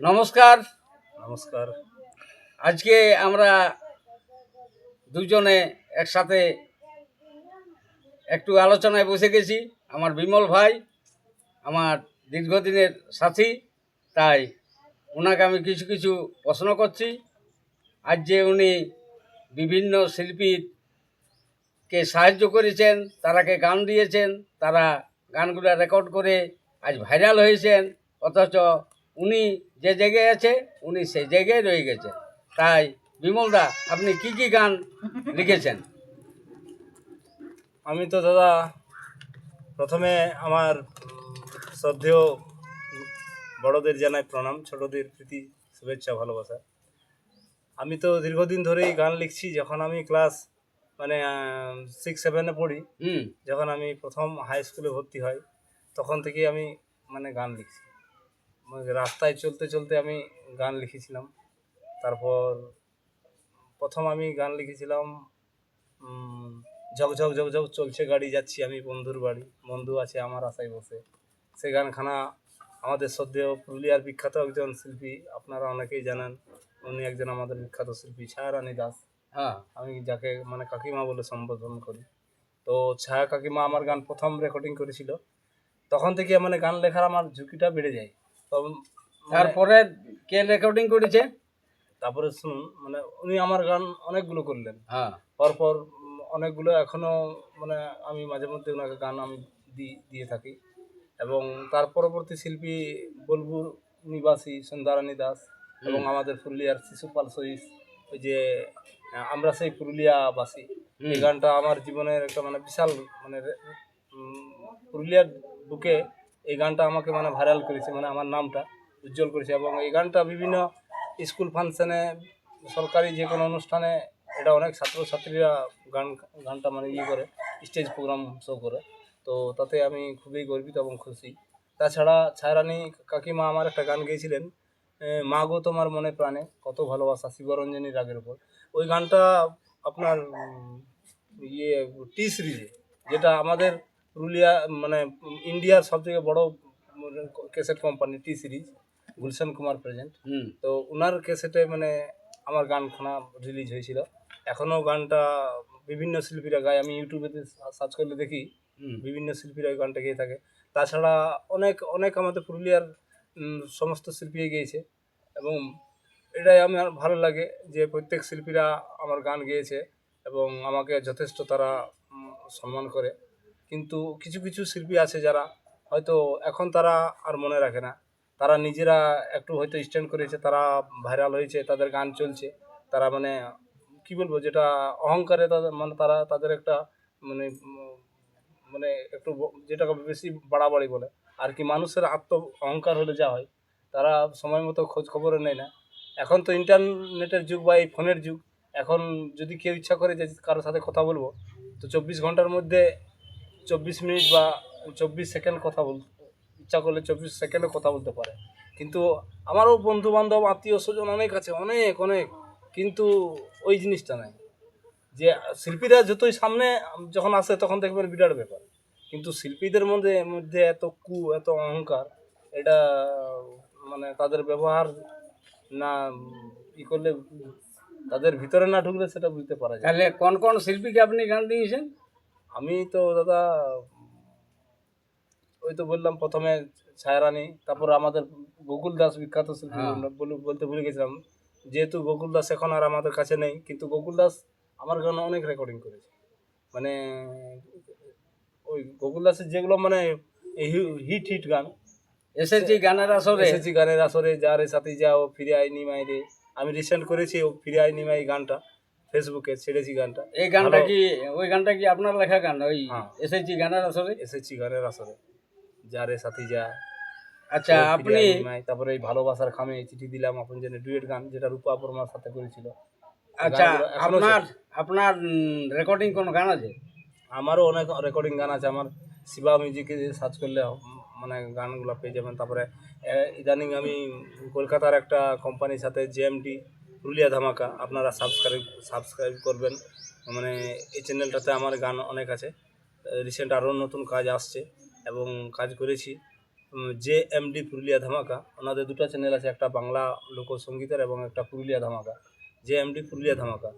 নমস্কার। নমস্কার। আজকে আমরা দুজনে একসাথে একটু আলোচনায় বসে গেছি। আমার বিমল ভাই আমার দীর্ঘদিনের সাথী, তাই ওনাকে আমি কিছু কিছু প্রশ্ন করছি। আজ যে উনি বিভিন্ন শিল্পীকে সাহায্য করেছেন, তারাকে গান দিয়েছেন, তারা গানগুলো রেকর্ড করে আজ ভাইরাল হয়েছেন, অথচ উনি যে জায়গায় আছে উনি সেই জায়গায় রয়ে গেছেন। তাই বিমলদা, আপনি কি কি গান লিখেছেন? আমি তো দাদা প্রথমে আমার শ্রদ্ধেয় বড়দের জানাই প্রণাম, ছোটদের প্রীতি শুভেচ্ছা ভালোবাসা। আমি তো দীর্ঘদিন ধরেই গান লিখছি। যখন আমি ক্লাস 6-7-এ পড়ি, যখন আমি প্রথম হাই স্কুলে ভর্তি হই, তখন থেকেই আমি গান লিখছি। রাস্তায় চলতে চলতে আমি গান লিখেছিলাম। তারপর প্রথম আমি গান লিখেছিলাম ঝক ঝক ঝক ঝক চলছে গাড়ি, যাচ্ছি আমি বন্ধুর বাড়ি, বন্ধু আছে আমার আশায় বসে। সেই গানখানা আমাদের শ্রদ্ধেয় পুরুলিয়ার বিখ্যাত একজন শিল্পী, আপনারা অনেকেই জানেন, উনি একজন আমাদের বিখ্যাত শিল্পী ছায়ারানী দাস। আমি যাকে কাকিমা বলে সম্বোধন করি। তো ছায়া কাকিমা আমার গান প্রথম রেকর্ডিং করেছিল। তখন থেকে গান লেখার আমার ঝুঁকিটা বেড়ে যায়। তারপরে কে রেকর্ডিং করেছে? তারপরে শুনুন, উনি আমার গান অনেকগুলো করলেন। পরপর অনেকগুলো এখনও আমি মাঝে মধ্যে ওনাকে গান আমি দিয়ে থাকি। এবং তার পরবর্তী শিল্পী বোলপুর নিবাসী সন্ধ্যারানী দাস এবং আমাদের পুরুলিয়ার শিশুপাল সহিস, ওই যে আমরা সেই পুরুলিয়াবাসী, এই গানটা আমার জীবনের একটা বিশাল পুরুলিয়ার বুকে এই গানটা আমাকে ভাইরাল করেছে, আমার নামটা উজ্জ্বল করেছে। এবং এই গানটা বিভিন্ন স্কুল ফাংশনে, সরকারি যে কোনো অনুষ্ঠানে এটা অনেক ছাত্রছাত্রীরা গানটা করে স্টেজ প্রোগ্রাম শো করে। তো তাতে আমি খুবই গর্বিত এবং খুশি। তাছাড়া ছায়ারানী কাকিমা আমার একটা গান গেয়েছিলেন, মা গো তোমার মনে প্রাণে কত ভালোবাসা, শিবরঞ্জনী রাগের উপর। ওই গানটা আপনার টি সিরিজে, যেটা আমাদের পুরুলিয়া ইন্ডিয়ার সবথেকে বড় ক্যাসেট কোম্পানি টি সিরিজ, গুলশান কুমার প্রেজেন্ট। তো ওনার ক্যাসেটে আমার গানখানা রিলিজ হয়েছিল। এখনও গানটা বিভিন্ন শিল্পীরা গায়, আমি ইউটিউবেতে সার্চ করলে দেখি বিভিন্ন শিল্পীরা ওই গানটা গেয়ে থাকে। তাছাড়া অনেক অনেক আমাদের পুরুলিয়ার সমস্ত শিল্পী গেয়েছে। এবং এটাই আমার ভালো লাগে যে প্রত্যেক শিল্পীরা আমার গান গেয়েছে এবং আমাকে যথেষ্ট তারা সম্মান করে। কিন্তু কিছু কিছু শিল্পী আছে যারা হয়তো এখন তারা আর মনে রাখে না, তারা নিজেরা একটু হয়তো স্ট্যান্ড করেছে, তারা ভাইরাল হয়েছে, তাদের গান চলছে, তারা কি বলবো, যেটা অহংকারে তাদের তারা তাদের একটা মানে একটু যেটাকে বেশি বাড়াবাড়ি বলে আর কি, মানুষের আত্ম অহংকার হলে যা হয়, তারা সময় মতো খোঁজ খবরে নেয় না। এখন তো ইন্টারনেটের যুগ বা এই ফোনের যুগ। এখন যদি কেউ ইচ্ছা করে যে কারোর সাথে কথা বলবো, তো 24 ঘন্টার মধ্যে 24 মিনিট বা 24 সেকেন্ড কথা ইচ্ছা করলে 24 সেকেন্ডে কথা বলতে পারে। কিন্তু আমারও বন্ধু বান্ধব আত্মীয় স্বজন অনেক আছে, অনেক অনেক, কিন্তু ওই জিনিসটা নাই। যে শিল্পীরা যতই সামনে যখন আসে তখন দেখবেন বিরাট ব্যাপার, কিন্তু শিল্পীদের মধ্যে মধ্যে এত এত অহংকার, এটা তাদের ব্যবহার না ই করলে, তাদের ভিতরে না ঢুকলে সেটা বুঝতে পারা যায়। তাহলে কোন কোন শিল্পীকে আপনি গান দিয়েছেন? আমি তো দাদা ওই তো বললাম প্রথমে ছায়ারানী, তারপর আমাদের গোকুল দাস বিখ্যাত শিল্পী, বলতে ভুলে গেছিলাম। যেহেতু গোকুল দাস এখন আর আমাদের কাছে নেই, কিন্তু গোকুল দাস আমার গান অনেক রেকর্ডিং করেছে। ওই গোকুল দাসের যেগুলো হিট হিট গান, এসেছি গানের আসরে, এসেছি গানের আসরে, যারে সাথে যাও, ফিরে আইনি মাইরে, আমি রিসেন্ট করেছি ও ফিরে আইনি মাই গানটা, ফেসবুকে ছেড়েছি গানটা। এই গানটা কি ওই গানটা কি আপনার লেখা গান? ওই এসেছি গানের আসরে, এসেছি গানের আসরে, যারে সাথী যা। আচ্ছা, আপনি তারপরে এই ভালোবাসার খামে চিঠি দিলাম আপন জেনে, ডুয়েট গান, যেটা রূপা বর্মার সাথে করেছিল। আচ্ছা, আপনার আপনার রেকর্ডিং কোন গান আছে? আমারও অনেক রেকর্ডিং গান আছে। আমার শিবা মিউজিকে সার্চ করলে গানগুলো পেয়ে যাবেন। তারপরে ইদানিং আমি কলকাতার একটা কোম্পানির সাথে জেএমডি পুরুলিয়া ধামাকা, আপনারা সাবস্ক্রাইব করবেন। এই চ্যানেলটাতে আমার গান অনেক আছে। রিসেন্ট আরও নতুন কাজ আসছে এবং কাজ করেছি। যে এমডি পুরুলিয়া ধামাকা, ওনাদের দুটো চ্যানেল আছে, একটা বাংলা লোকসঙ্গীতের এবং একটা পুরুলিয়া ধামাকা। যে এমডি পুরুলিয়া ধামাকা,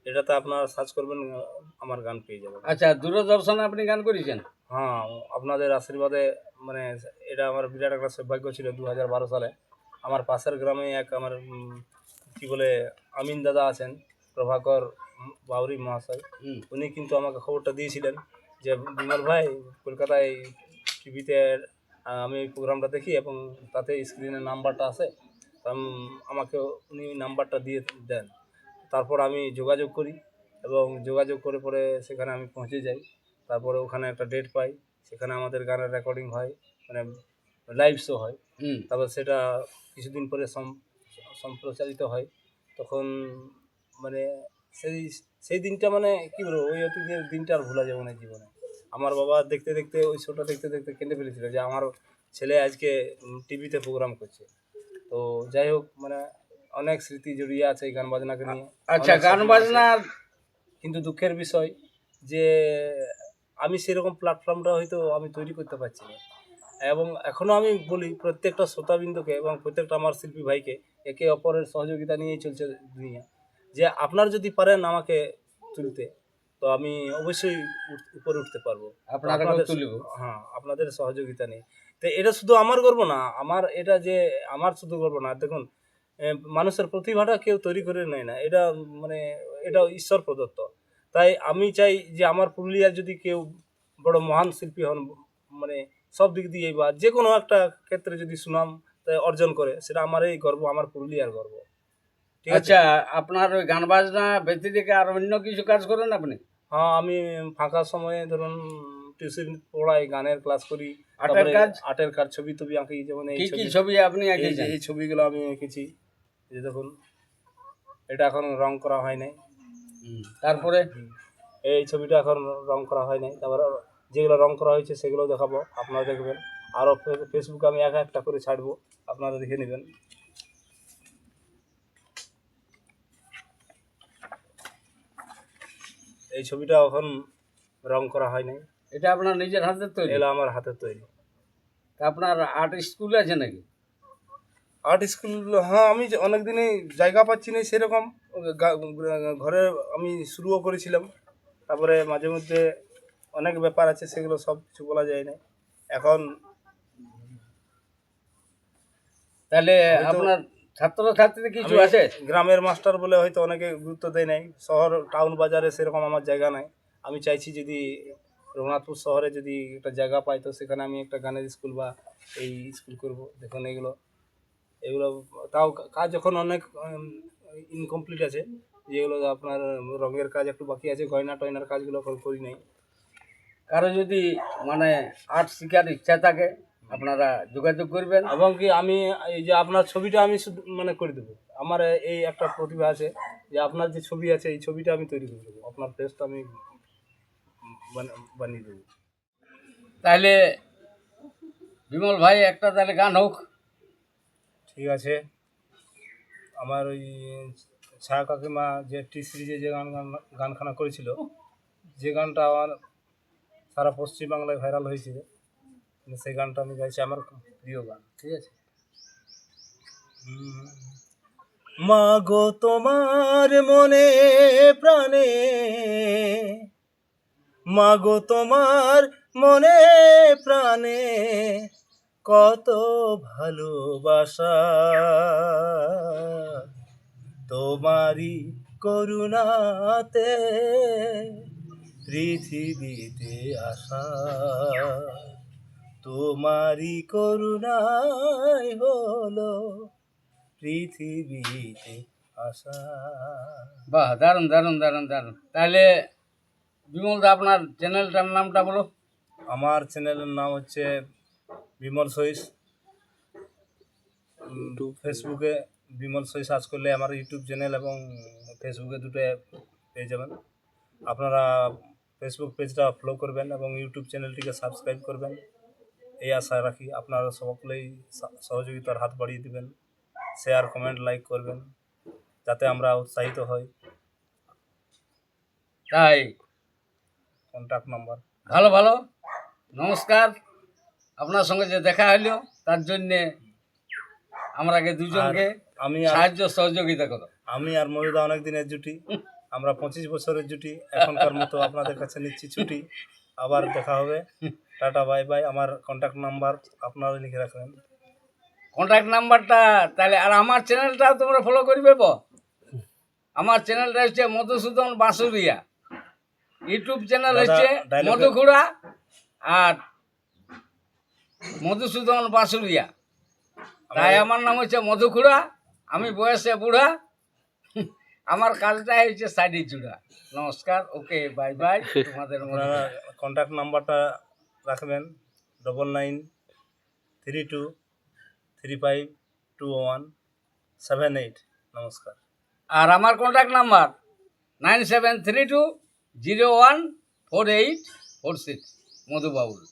এটাতে আপনারা সার্চ করবেন, আমার গান পেয়ে যাবেন। আচ্ছা, দূরদর্শনে আপনি গান করেছেন? হ্যাঁ, আপনাদের আশীর্বাদে মানে এটা আমার বিরাট একটা সৌভাগ্য ছিল 2012 সালে। আমার পাশের গ্রামে এক আমার কি বলে আমিন দাদা আছেন, প্রভাকর বাউরি মহাশয়, উনি কিন্তু আমাকে খবরটা দিয়েছিলেন যে বিমল ভাই, কলকাতায় টিভিতে আমি এই প্রোগ্রামটা দেখি এবং তাতে স্ক্রিনের নাম্বারটা আসে। আমাকে উনি নাম্বারটা দিয়ে দেন। তারপর আমি যোগাযোগ করি এবং যোগাযোগ করে পরে সেখানে আমি পৌঁছে যাই। তারপরে ওখানে একটা ডেট পাই, সেখানে আমাদের গানের রেকর্ডিং হয়, মানে লাইভ শো হয়। তারপর সেটা কিছুদিন পরে সম্প্রচারিত হয়। তখন মানে সেই সেই দিনটা মানে কী বলবো, ওই অতীতের দিনটা আর ভোলা যাবে না জীবনে। আমার বাবা দেখতে দেখতে ওই শোটা দেখতে দেখতে কেঁদে ফেলেছিল যে আমার ছেলে আজকে টিভিতে প্রোগ্রাম করছে। তো যাই হোক, মানে অনেক স্মৃতি জড়িয়ে আছে এই গান বাজনাকে নিয়ে। আচ্ছা, অনেক গান স্বপ্ন আছে। বাজনার কিন্তু দুঃখের বিষয় যে আমি সেরকম প্ল্যাটফর্মটা হয়তো আমি তৈরি করতে পারছি না। এবং এখনও আমি বলি প্রত্যেকটা শ্রোতাবৃন্দকে এবং প্রত্যেকটা আমার শিল্পী ভাইকে, একে অপরের সহযোগিতা নিয়েই চলছে দুনিয়া। যে আপনার যদি পারেন আমাকে তুলতে, তো আমি অবশ্যই উপরে উঠতে পারবো। আপনাদের তুলব। হ্যাঁ, আপনাদের সহযোগিতা নেই। তো এটা শুধু আমার গর্ব না, আমার এটা যে আমার শুধু গর্ব না। দেখুন, মানুষের প্রতিভাটা কেউ তৈরি করে নেয় না, এটা মানে এটা ঈশ্বর প্রদত্ত। তাই আমি চাই যে আমার পুরুলিয়ার যদি কেউ বড় মহান শিল্পী হন, মানে সব দিক দিয়ে বা যে কোনো একটা ক্ষেত্রে যদি সুনাম অর্জন করে, সেটা আমারই গর্ব, আমার পুরুলিয়ার গর্ব। ঠিক আছে? আচ্ছা, আপনার ওই গান বাজনা ব্যতিরেকে আর অন্য কিছু কাজ করেন আপনি? হ্যাঁ, আমি ফাঁকা সময়ে ধরুন টিউশন পড়াই, গানের ক্লাস করি, আর্টের তারপরে কাজ? আর্টের কাজ, ছবি টবি আঁকি। যেমন এই কি কি ছবি, ছবি আপনি এই যে এঁকেছেন? এই ছবিগুলো আমি এঁকেছি। এই দেখুন, এটা এখন রং করা হয় নাই। তারপরে এই ছবিটা এখন রং করা হয় নাই। তারপরে যেগুলো রং করা হয়েছে সেগুলো দেখাবো, আপনারা দেখবেন। আরও ফেসবুকে আমি একটা করে ছাড়বো, আপনারা দেখে নেবেন। এই ছবিটা এখন রং করা হয় নাই, এটা আপনার নিজের হাতের তৈরি? এগুলো আমার হাতের তৈরি। তা আপনার আর্ট স্কুল আছে নাকি? আর্ট স্কুল, হ্যাঁ, আমি অনেক দিনই জায়গা পাচ্ছি না সেরকম। ঘরে আমি শুরুও করেছিলাম, তারপরে মাঝে মধ্যে অনেক ব্যাপার আছে, সেগুলো সব কিছু বলা যায় না এখন। তাহলে হয়তো আপনার ছাত্রছাত্রী কিছু আমি আছে? গ্রামের মাস্টার বলে হয়তো অনেকে গুরুত্ব দেয় নাই। শহর টাউন বাজারে সেরকম আমার জায়গা নাই। আমি চাইছি যদি রঘুনাথপুর শহরে যদি একটা জায়গা পাই, তো সেখানে আমি একটা গানের স্কুল বা এই স্কুল করব। দেখুন, এগুলো তাও কাজ এখন অনেক ইনকমপ্লিট আছে, যেগুলো আপনার রঙের কাজ একটু বাকি আছে, গয়না টয়নার কাজগুলো এখন করি নাই। কারো যদি মানে আর্ট শেখার ইচ্ছা থাকে, আপনারা যোগাযোগ করবেন। এবং কি আমি এই যে আপনার ছবিটা আমি শুধু মানে করে দেবো। আমার এই একটা প্রতিভা আছে যে আপনার যে ছবি আছে, এই ছবিটা আমি তৈরি করে দেবো, আপনার ফেসটা আমি বানিয়ে দেবো। তাহলে বিমল ভাই, একটা তাহলে গান হোক। ঠিক আছে। আমার ওই ছায়া কাকিমা যে টি সিরিজে যে গানখানা করেছিল, যে গানটা আমার সারা পশ্চিমবাংলায় ভাইরাল হয়েছিল, সেই গানটা আমি গাইছি, আমার খুব প্রিয় গান। ঠিক আছে। মাগো তোমার মনে প্রাণে, মাগো তোমার মনে প্রাণে, কত ভালোবাসা, তোমারই করুণাতে পৃথিবীতে আসা, তোমারই করুণায় হলো পৃথিবীতে আসা। বাহ, দারুণ দারুণ দারুণ দারুণ। তাহলে বিমল দা, আপনার চ্যানেলটার নামটা বলো। আমার চ্যানেলের নাম হচ্ছে বিমল সইস। ফেসবুকে বিমল সই সার্চ করলে আমার ইউটিউব চ্যানেল এবং ফেসবুকে দুটো পেয়ে যাবেন। আপনারা ফেসবুক পেজটা ফলো করবেন এবং ইউটিউব চ্যানেলটিকে সাবস্ক্রাইব করবেন, এই আশা রাখি। আপনারা সকলেই সহযোগিতার হাত বাড়িয়ে দেবেন, শেয়ার কমেন্ট লাইক করবেন, যাতে আমরা উৎসাহিত হই। তাই কন্ট্যাক্ট নাম্বার। ভালো ভালো, নমস্কার। আপনার সঙ্গে যে দেখা হলো তার জন্যে আমরাকে দুজনকে আমি সাহায্য সহযোগিতা করো। আমি আর মহিদা অনেক দিনের জুটি, আমরা 25 বছরের জুটি। এখনকার মতো আপনাদের কাছে নিচ্ছি ছুটি, আবার দেখা হবে। Tata bye bye. আমার কন্ট্যাক্ট নাম্বার আপনারা লিখে রাখবেন। কন্ট্যাক্ট নাম্বারটা তাহলে, আর আমার চ্যানেলটাও তোমরা ফলো করবে। আমার চ্যানেলটা হচ্ছে মধুসূদন বাঁশুরিয়া, ইউটিউব চ্যানেল দাদা, হচ্ছে dialogue- মধুখুড়া আর মধুসূদন বাঁশুরিয়া। তাই আমার নাম হচ্ছে মধুখুড়া, আমি বয়সে বুড়া, আমার কাজটা হচ্ছে সাইডে চূড়া। নমস্কার, ওকে, বাই বাই। তোমাদের আপনারা কন্ট্যাক্ট নাম্বারটা রাখবেন 9932352178। নমস্কার। আর আমার কন্ট্যাক্ট নাম্বার 9732014846, মধুবাবুল।